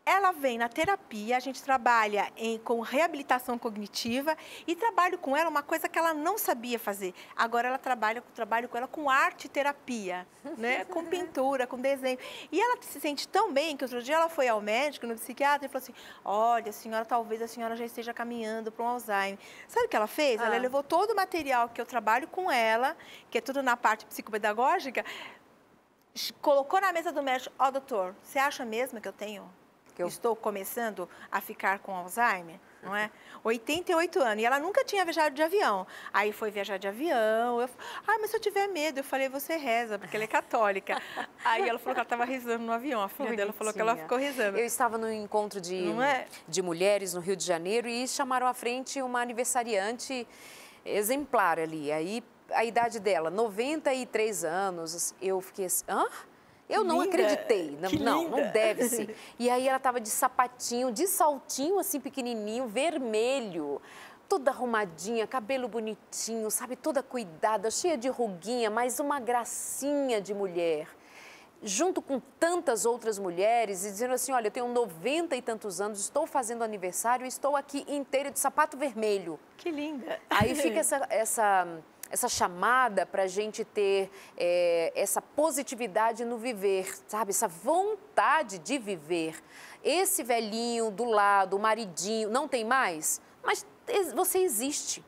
ela vem na terapia, a gente trabalha com reabilitação cognitiva e trabalho com ela uma coisa que ela não sabia fazer. Agora ela trabalho com ela com arte terapia, né? Com pintura, com desenho. E ela se sente tão bem que outro dia ela foi ao médico, no psiquiatra, e falou assim, olha, senhora, talvez a senhora já esteja caminhando para um Alzheimer. Sabe o que ela fez? Ela levou todo o material que eu trabalho com ela, que é tudo na parte psicopedagógica, colocou na mesa do médico, ó, doutor, você acha mesmo que eu tenho? Estou começando a ficar com Alzheimer, não é? 88 anos, e ela nunca tinha viajado de avião. Aí foi viajar de avião, mas se eu tiver medo, eu falei, você reza, porque ela é católica. Aí ela falou que ela estava rezando no avião, a filha dela falou que ela ficou rezando. Eu estava no encontro de mulheres no Rio de Janeiro e chamaram à frente uma aniversariante exemplar ali. Aí a idade dela, 93 anos, eu fiquei assim, hã? Eu não acreditei, não deve ser. E aí ela estava de sapatinho, de saltinho assim pequenininho, vermelho, toda arrumadinha, cabelo bonitinho, sabe, toda cuidada, cheia de ruguinha, mas uma gracinha de mulher. Junto com tantas outras mulheres e dizendo assim, olha, eu tenho 90 e tantos anos, estou fazendo aniversário e estou aqui inteira de sapato vermelho. Que linda! Aí fica essa chamada para a gente ter essa positividade no viver, sabe? Essa vontade de viver. Esse velhinho do lado, o maridinho, não tem mais? Mas você existe.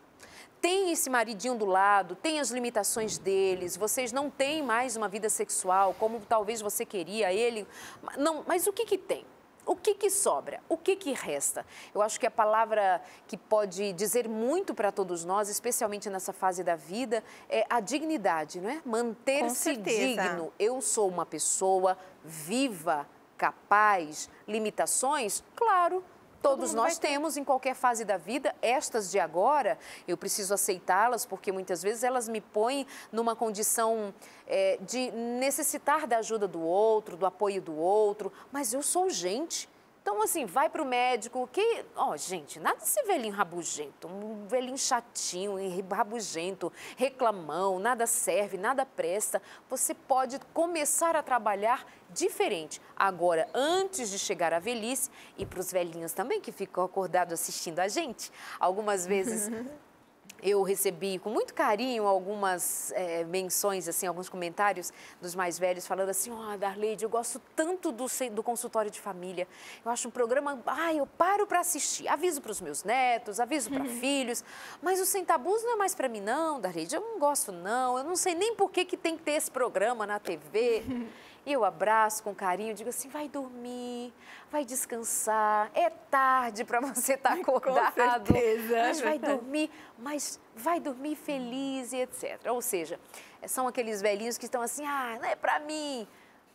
Tem esse maridinho do lado, tem as limitações deles, vocês não têm mais uma vida sexual como talvez você queria, ele... Não, mas o que tem? O que sobra? O que resta? Eu acho que a palavra que pode dizer muito para todos nós, especialmente nessa fase da vida, é a dignidade, não é? Manter-se digno. Eu sou uma pessoa viva, capaz, limitações? Claro. Todos nós temos em qualquer fase da vida, estas de agora, eu preciso aceitá-las porque muitas vezes elas me põem numa condição de necessitar da ajuda do outro, do apoio do outro, mas eu sou gente. Então, assim, vai para o médico, gente, nada desse velhinho rabugento, um velhinho chatinho, rabugento, reclamão, nada serve, nada presta. Você pode começar a trabalhar diferente. Agora, antes de chegar à velhice, e para os velhinhos também que ficam acordados assistindo a gente, algumas vezes... Eu recebi com muito carinho algumas menções, assim, alguns comentários dos mais velhos falando assim, Darleide, eu gosto tanto do consultório de família, eu acho um programa, eu paro para assistir, aviso para os meus netos, aviso para filhos, mas o Sem Tabus não é mais para mim não, Darleide, eu não gosto não, eu não sei nem por que tem que ter esse programa na TV. E eu abraço com carinho, digo assim, vai dormir, vai descansar, é tarde para você estar acordado. Com certeza. Mas vai dormir feliz e etc. Ou seja, são aqueles velhinhos que estão assim, não é para mim.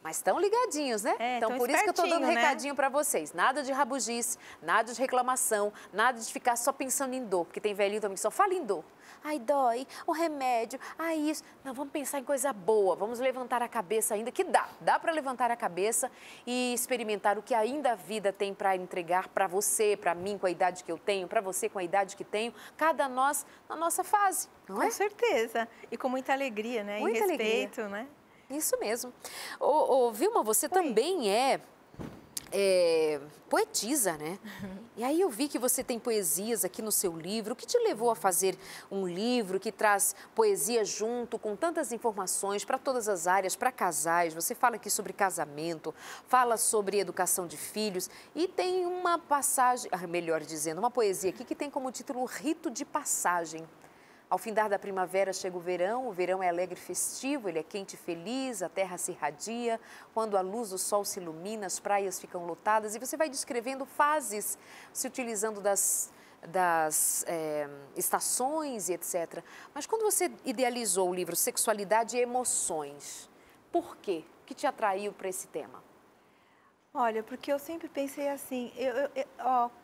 Mas estão ligadinhos, né? Então, por isso que eu estou dando um recadinho para vocês. Nada de rabugice, nada de reclamação, nada de ficar só pensando em dor. Porque tem velhinho também que só fala em dor. Ai, dói, o remédio, isso. Não, vamos pensar em coisa boa, vamos levantar a cabeça ainda, que dá para levantar a cabeça e experimentar o que ainda a vida tem para entregar para você, para mim com a idade que eu tenho, para você com a idade que tenho, cada nós na nossa fase, não é? Com certeza, e com muita alegria, né? Muita e respeito, alegria. Né? Isso mesmo. Vilma, você também é poetisa, né? E aí eu vi que você tem poesias aqui no seu livro. O que te levou a fazer um livro que traz poesia junto com tantas informações para todas as áreas, para casais? Você fala aqui sobre casamento, fala sobre educação de filhos e tem uma passagem, melhor dizendo, uma poesia aqui que tem como título Rito de Passagem. Ao findar da primavera chega o verão é alegre e festivo, ele é quente e feliz, a terra se irradia, quando a luz do sol se ilumina, as praias ficam lotadas e você vai descrevendo fases, se utilizando das estações e etc. Mas quando você idealizou o livro Sexualidade e Emoções, por quê? O que te atraiu para esse tema? Olha, porque eu sempre pensei assim,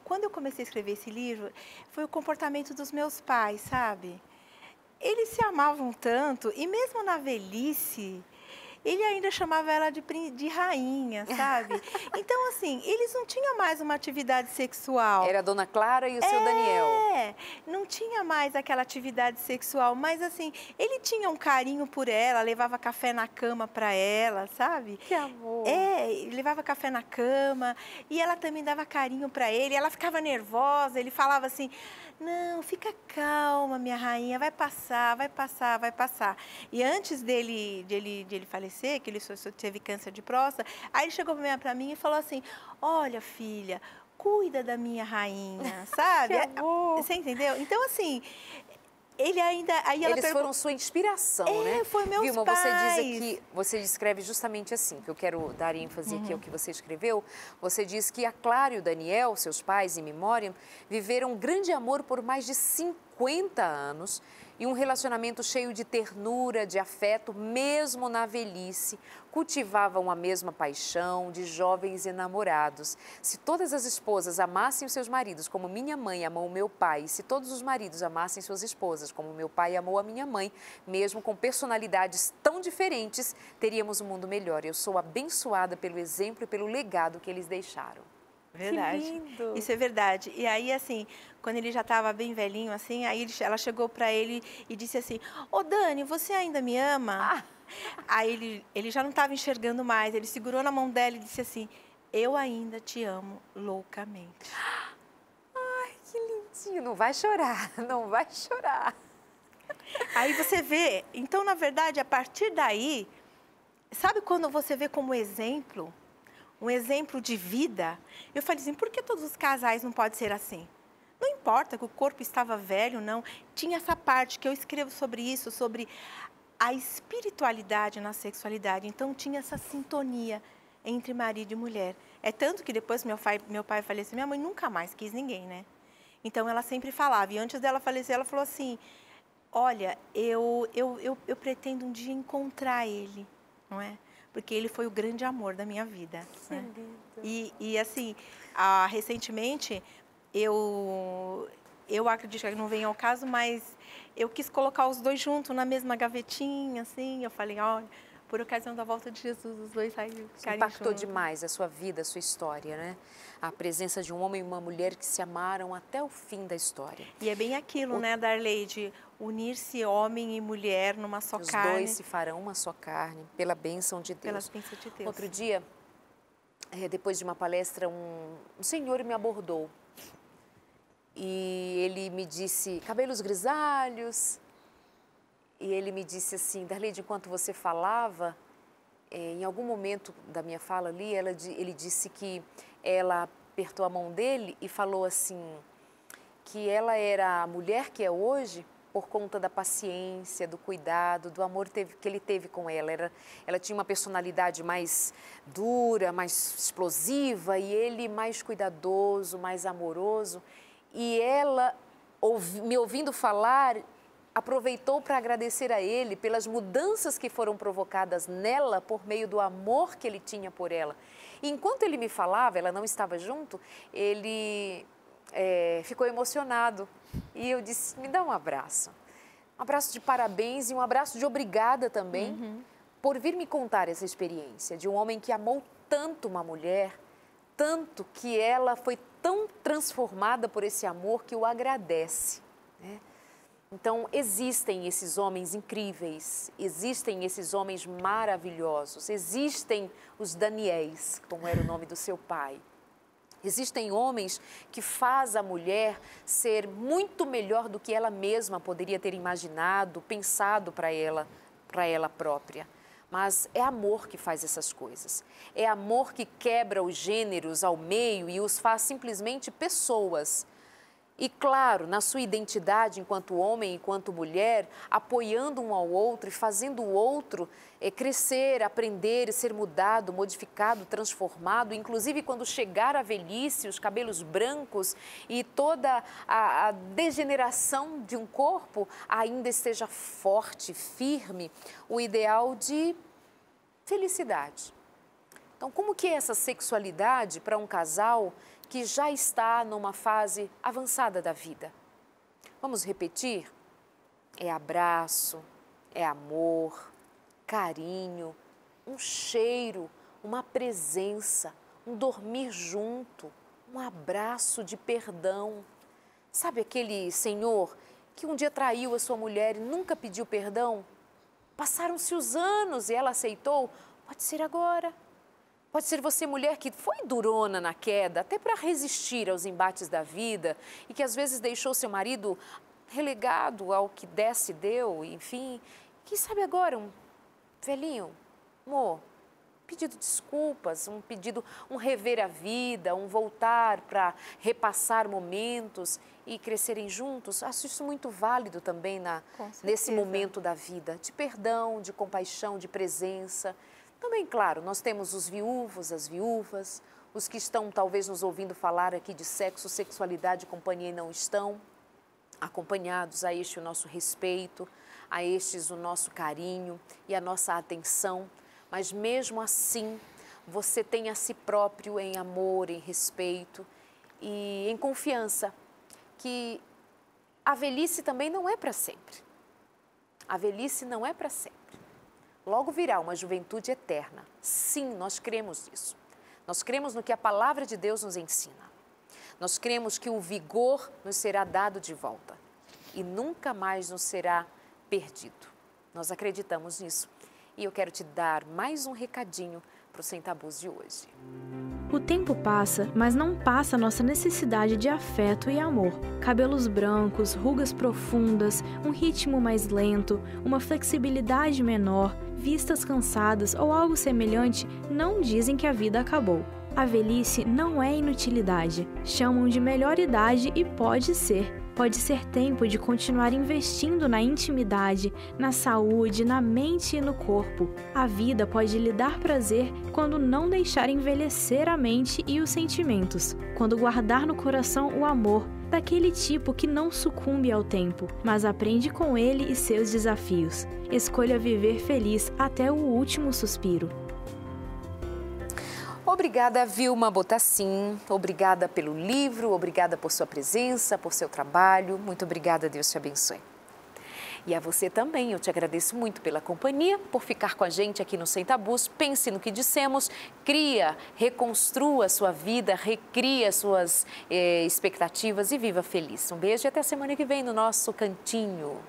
quando eu comecei a escrever esse livro, foi o comportamento dos meus pais, sabe? Eles se amavam tanto, e mesmo na velhice, ele ainda chamava ela de rainha, sabe? Então, assim, eles não tinham mais uma atividade sexual. Era a Dona Clara e o seu Daniel. Não tinha mais aquela atividade sexual, mas assim, ele tinha um carinho por ela, levava café na cama para ela, sabe? Que amor! Levava café na cama e ela também dava carinho para ele. Ela ficava nervosa, ele falava assim: não, fica calma, minha rainha, vai passar, vai passar, vai passar. E antes dele falecer, que ele teve câncer de próstata, aí ele chegou para mim e falou assim: olha, filha, cuida da minha rainha, sabe? Que amor. Você entendeu? Então, assim, ele ainda... Eles foram sua inspiração, né? Foi meus Vilma, pais. você diz aqui, você descreve justamente assim, que eu quero dar ênfase aqui ao que você escreveu. Você diz que a Clara e o Daniel, seus pais em memória, viveram um grande amor por mais de 50 anos e um relacionamento cheio de ternura, de afeto, mesmo na velhice. Cultivavam a mesma paixão de jovens enamorados. Se todas as esposas amassem os seus maridos como minha mãe amou o meu pai, e se todos os maridos amassem suas esposas como meu pai amou a minha mãe, mesmo com personalidades tão diferentes, teríamos um mundo melhor. Eu sou abençoada pelo exemplo e pelo legado que eles deixaram. Verdade. Que lindo. Isso é verdade. E aí, assim, quando ele já estava bem velhinho, assim, aí ela chegou para ele e disse assim: ô Dani, você ainda me ama? Aí ele já não estava enxergando mais, ele segurou na mão dela e disse assim: eu ainda te amo loucamente. Ai, que lindinho. Não vai chorar, não vai chorar. Aí você vê, então, na verdade, a partir daí, sabe quando você vê como exemplo, um exemplo de vida? Eu falei assim: por que todos os casais não podem ser assim? Não importa que o corpo estava velho, não. Tinha essa parte que eu escrevo sobre isso, sobre a espiritualidade na sexualidade. Então, tinha essa sintonia entre marido e mulher. É tanto que depois meu pai faleceu, minha mãe nunca mais quis ninguém, né? Então, ela sempre falava. E antes dela falecer, ela falou assim: olha, eu pretendo um dia encontrar ele, não é? Porque ele foi o grande amor da minha vida. Né? E assim, recentemente, eu acredito que não vem ao caso, mas eu quis colocar os dois juntos na mesma gavetinha, assim. Eu falei: olha, por ocasião da volta de Jesus, os dois saíram. Impactou demais a sua vida, a sua história, né? A presença de um homem e uma mulher que se amaram até o fim da história. E é bem aquilo, né, Darley, de unir-se homem e mulher numa só carne. Os dois se farão uma só carne, pela bênção de Deus. Pela bênção de Deus. Outro dia, depois de uma palestra, um senhor me abordou. E ele me disse: cabelos grisalhos. E ele me disse assim: Darleide, enquanto você falava, em algum momento da minha fala ali, ele disse que ela apertou a mão dele e falou assim, que ela era a mulher que é hoje por conta da paciência, do cuidado, do amor que ele teve com ela. Ela tinha uma personalidade mais dura, mais explosiva, e ele mais cuidadoso, mais amoroso. E ela, me ouvindo falar, aproveitou para agradecer a ele pelas mudanças que foram provocadas nela por meio do amor que ele tinha por ela. E enquanto ele me falava, ela não estava junto, ele ficou emocionado. E eu disse: me dá um abraço. Um abraço de parabéns e um abraço de obrigada também por vir me contar essa experiência de um homem que amou tanto uma mulher, tanto que ela foi tão transformada por esse amor que o agradece, né? Então, existem esses homens incríveis, existem esses homens maravilhosos, existem os Daniéis, como era o nome do seu pai. Existem homens que fazem a mulher ser muito melhor do que ela mesma poderia ter imaginado, pensado para ela própria. Mas é amor que faz essas coisas. É amor que quebra os gêneros ao meio e os faz simplesmente pessoas. E claro, na sua identidade enquanto homem, enquanto mulher, apoiando um ao outro e fazendo o outro crescer, aprender, ser mudado, modificado, transformado, inclusive quando chegar a velhice, os cabelos brancos e toda a degeneração de um corpo ainda esteja forte, firme, o ideal de felicidade. Então, como que é essa sexualidade para um casal que já está numa fase avançada da vida? Vamos repetir? É abraço, é amor, carinho, um cheiro, uma presença, um dormir junto, um abraço de perdão. Sabe aquele senhor que um dia traiu a sua mulher e nunca pediu perdão? Passaram-se os anos e ela aceitou? Pode ser agora. Pode ser você, mulher, que foi durona na queda, até para resistir aos embates da vida e que às vezes deixou seu marido relegado ao que desce e deu, enfim. Quem sabe agora, um velhinho, amor, pedido desculpas, um rever a vida, um voltar para repassar momentos e crescerem juntos. Acho isso muito válido também nesse momento da vida, de perdão, de compaixão, de presença. Também, claro, nós temos os viúvos, as viúvas, os que estão talvez nos ouvindo falar aqui de sexo, sexualidade e companhia e não estão acompanhados. A este o nosso respeito, a estes o nosso carinho e a nossa atenção. Mas mesmo assim, você tem a si próprio em amor, em respeito e em confiança que a velhice também não é para sempre. A velhice não é para sempre. Logo virá uma juventude eterna. Sim, nós cremos nisso. Nós cremos no que a palavra de Deus nos ensina. Nós cremos que o vigor nos será dado de volta e nunca mais nos será perdido. Nós acreditamos nisso. E eu quero te dar mais um recadinho para o Sem Tabus de hoje. O tempo passa, mas não passa a nossa necessidade de afeto e amor. Cabelos brancos, rugas profundas, um ritmo mais lento, uma flexibilidade menor, vistas cansadas ou algo semelhante não dizem que a vida acabou. A velhice não é inutilidade. Chamam de melhor idade e pode ser. Pode ser tempo de continuar investindo na intimidade, na saúde, na mente e no corpo. A vida pode lhe dar prazer quando não deixar envelhecer a mente e os sentimentos. Quando guardar no coração o amor, daquele tipo que não sucumbe ao tempo, mas aprende com ele e seus desafios. Escolha viver feliz até o último suspiro. Obrigada, Vilma Botassin. Obrigada pelo livro, obrigada por sua presença, por seu trabalho. Muito obrigada, Deus te abençoe. E a você também, eu te agradeço muito pela companhia, por ficar com a gente aqui no Sem Tabus. Pense no que dissemos, cria, reconstrua a sua vida, recria suas expectativas e viva feliz. Um beijo e até a semana que vem no nosso cantinho.